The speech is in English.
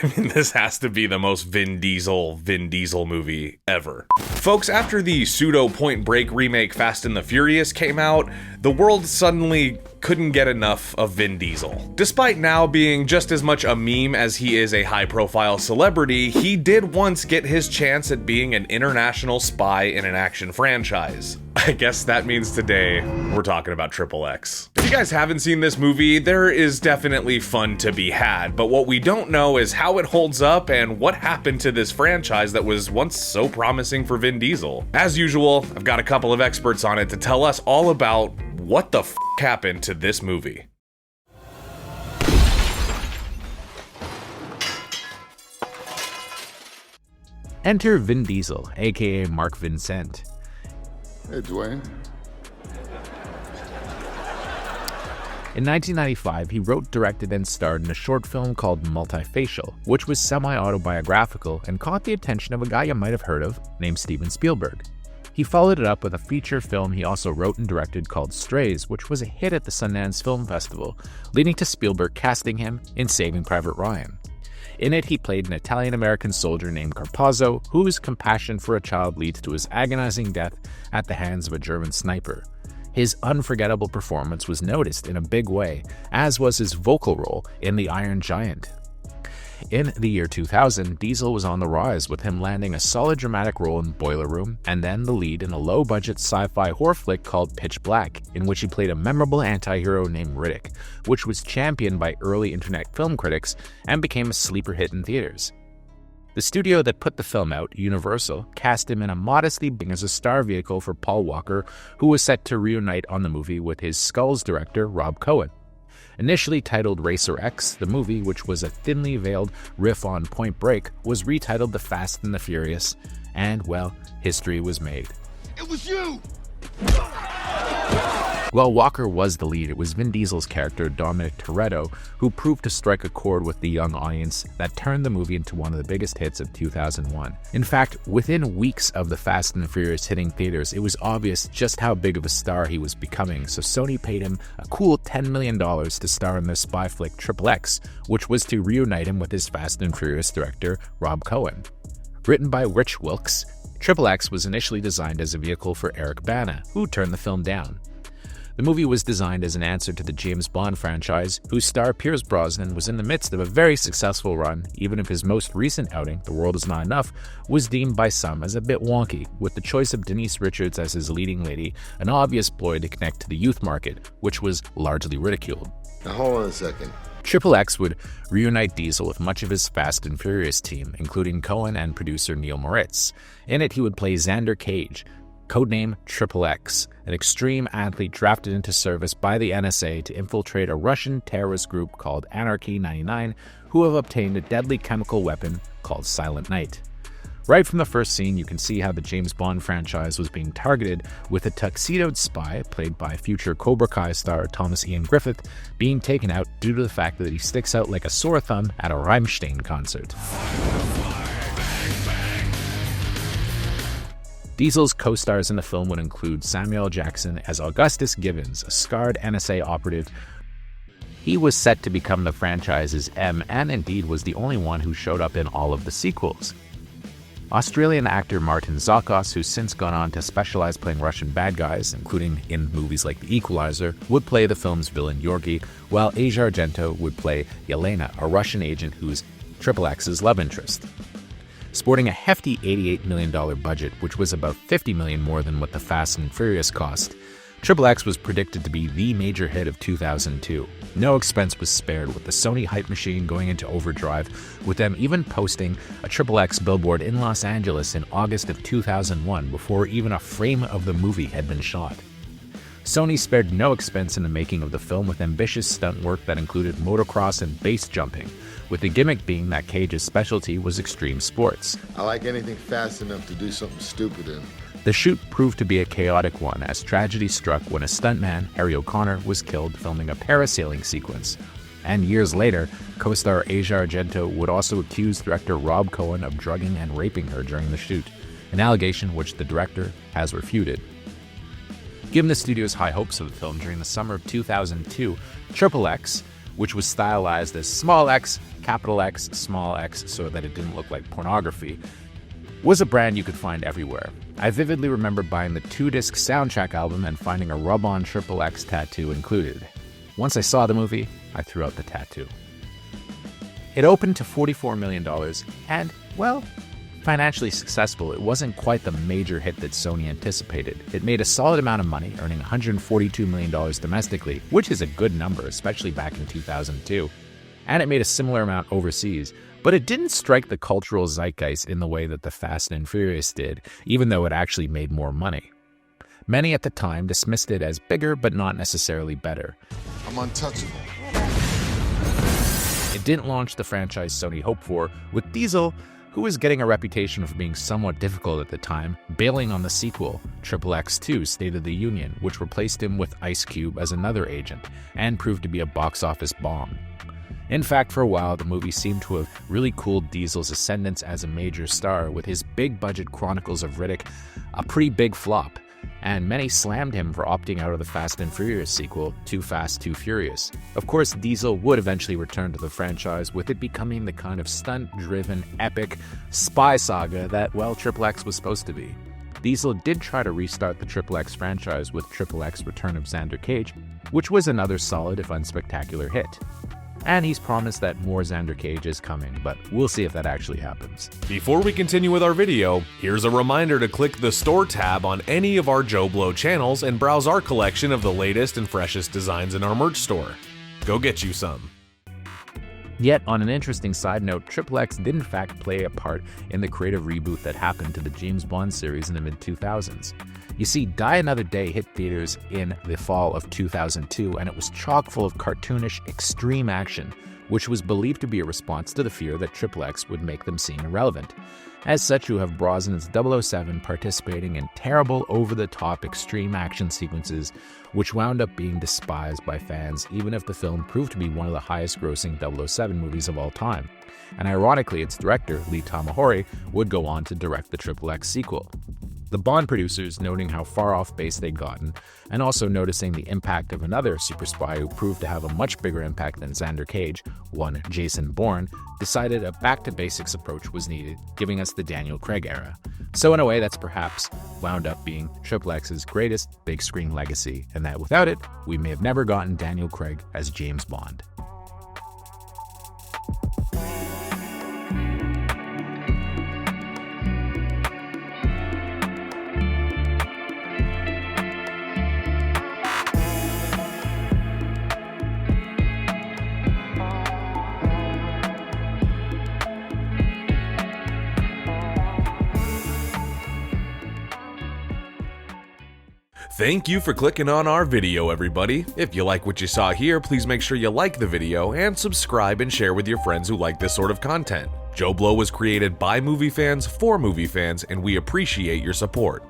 I mean, this has to be the most Vin Diesel movie ever. Folks, after the pseudo Point Break remake Fast and the Furious came out, the world suddenly couldn't get enough of Vin Diesel. Despite now being just as much a meme as he is a high-profile celebrity, he did once get his chance at being an international spy in an action franchise. I guess that means today we're talking about XXx. If you guys haven't seen this movie, there is definitely fun to be had, but what we don't know is how it holds up and what happened to this franchise that was once so promising for Vin Diesel. As usual, I've got a couple of experts on it to tell us all about what the f happened to this movie. Enter Vin Diesel, aka Mark Vincent. Hey, Dwayne. In 1995, he wrote, directed, and starred in a short film called Multifacial, which was semi-autobiographical and caught the attention of a guy you might have heard of named Steven Spielberg. He followed it up with a feature film he also wrote and directed called Strays, which was a hit at the Sundance Film Festival, leading to Spielberg casting him in Saving Private Ryan. In it, he played an Italian-American soldier named Carpazzo, whose compassion for a child leads to his agonizing death at the hands of a German sniper. His unforgettable performance was noticed in a big way, as was his vocal role in The Iron Giant. In the year 2000, Diesel was on the rise, with him landing a solid dramatic role in Boiler Room, and then the lead in a low-budget sci-fi horror flick called Pitch Black, in which he played a memorable anti-hero named Riddick, which was championed by early internet film critics and became a sleeper hit in theaters. The studio that put the film out, Universal, cast him in a modestly being as a star vehicle for Paul Walker, who was set to reunite on the movie with his Skulls director, Rob Cohen. Initially titled Racer X, the movie, which was a thinly veiled riff on Point Break, was retitled The Fast and the Furious, and, well, history was made. It was you! While Walker was the lead, it was Vin Diesel's character, Dominic Toretto, who proved to strike a chord with the young audience that turned the movie into one of the biggest hits of 2001. In fact, within weeks of The Fast and the Furious hitting theaters, it was obvious just how big of a star he was becoming, so Sony paid him a cool $10 million to star in the spy flick XXx, which was to reunite him with his Fast and Furious director, Rob Cohen. Written by Rich Wilkes, XXx was initially designed as a vehicle for Eric Bana, who turned the film down. The movie was designed as an answer to the James Bond franchise, whose star Pierce Brosnan was in the midst of a very successful run, even if his most recent outing, The World Is Not Enough, was deemed by some as a bit wonky, with the choice of Denise Richards as his leading lady an obvious ploy to connect to the youth market, which was largely ridiculed. Now hold on a second. XXx would reunite Diesel with much of his Fast and Furious team, including Cohen and producer Neil Moritz. In it, he would play Xander Cage, codename XXx, an extreme athlete drafted into service by the NSA to infiltrate a Russian terrorist group called Anarchy 99, who have obtained a deadly chemical weapon called Silent Night. Right from the first scene, you can see how the James Bond franchise was being targeted, with a tuxedoed spy, played by future Cobra Kai star Thomas Ian Griffith, being taken out due to the fact that he sticks out like a sore thumb at a Rammstein concert. Diesel's co-stars in the film would include Samuel Jackson as Augustus Givens, a scarred NSA operative. He was set to become the franchise's M, and indeed was the only one who showed up in all of the sequels. Australian actor Martin Zakos, who's since gone on to specialize playing Russian bad guys, including in movies like The Equalizer, would play the film's villain Yorgi, while Asia Argento would play Yelena, a Russian agent who's XXX's love interest. Sporting a hefty $88 million budget, which was about $50 million more than what the Fast and Furious cost, XXX was predicted to be the major hit of 2002. No expense was spared, with the Sony hype machine going into overdrive, with them even posting a XXX billboard in Los Angeles in August of 2001 before even a frame of the movie had been shot. Sony spared no expense in the making of the film, with ambitious stunt work that included motocross and base jumping, with the gimmick being that Cage's specialty was extreme sports. I like anything fast enough to do something stupid in. The shoot proved to be a chaotic one, as tragedy struck when a stuntman, Harry O'Connor, was killed filming a parasailing sequence. And years later, co-star Asia Argento would also accuse director Rob Cohen of drugging and raping her during the shoot, an allegation which the director has refuted. Given the studio's high hopes of the film during the summer of 2002, XXX which was stylized as small x, capital X, small x, so that it didn't look like pornography, was a brand you could find everywhere. I vividly remember buying the 2-disc soundtrack album and finding a rub-on XXX tattoo included. Once I saw the movie, I threw out the tattoo. It opened to $44 million, and, well, financially successful. It wasn't quite the major hit that Sony anticipated. It made a solid amount of money, earning $142 million domestically, which is a good number, especially back in 2002. And it made a similar amount overseas, but it didn't strike the cultural zeitgeist in the way that the Fast and Furious did, even though it actually made more money. Many at the time dismissed it as bigger, but not necessarily better. I'm untouchable. It didn't launch the franchise Sony hoped for, with Diesel, who was getting a reputation for being somewhat difficult at the time, bailing on the sequel, XXX 2 State of the Union, which replaced him with Ice Cube as another agent, and proved to be a box office bomb. In fact, for a while, the movie seemed to have really cooled Diesel's ascendance as a major star, with his big-budget Chronicles of Riddick a pretty big flop, and many slammed him for opting out of the Fast and Furious sequel, Too Fast, Too Furious. Of course, Diesel would eventually return to the franchise, with it becoming the kind of stunt-driven, epic spy saga that, well, XXX was supposed to be. Diesel did try to restart the XXX franchise with XXX Return of Xander Cage, which was another solid if unspectacular hit. And he's promised that more Xander Cage is coming, but we'll see if that actually happens. Before we continue with our video, here's a reminder to click the store tab on any of our JoBlo channels and browse our collection of the latest and freshest designs in our merch store. Go get you some. Yet, on an interesting side note, XXX did in fact play a part in the creative reboot that happened to the James Bond series in the mid-2000s. You see, Die Another Day hit theaters in the fall of 2002, and it was chock full of cartoonish, extreme action, which was believed to be a response to the fear that XXX would make them seem irrelevant. As such, you have Brosnan's 007 participating in terrible, over-the-top, extreme action sequences, which wound up being despised by fans, even if the film proved to be one of the highest-grossing 007 movies of all time. And ironically, its director, Lee Tamahori, would go on to direct the XXX sequel. The Bond producers, noting how far off base they'd gotten, and also noticing the impact of another super spy who proved to have a much bigger impact than Xander Cage, one Jason Bourne, decided a back-to-basics approach was needed, giving us the Daniel Craig era. So in a way, that's perhaps wound up being XXX's greatest big-screen legacy, and that without it, we may have never gotten Daniel Craig as James Bond. Thank you for clicking on our video, everybody. If you like what you saw here, please make sure you like the video and subscribe and share with your friends who like this sort of content. JoBlo was created by movie fans for movie fans, and we appreciate your support.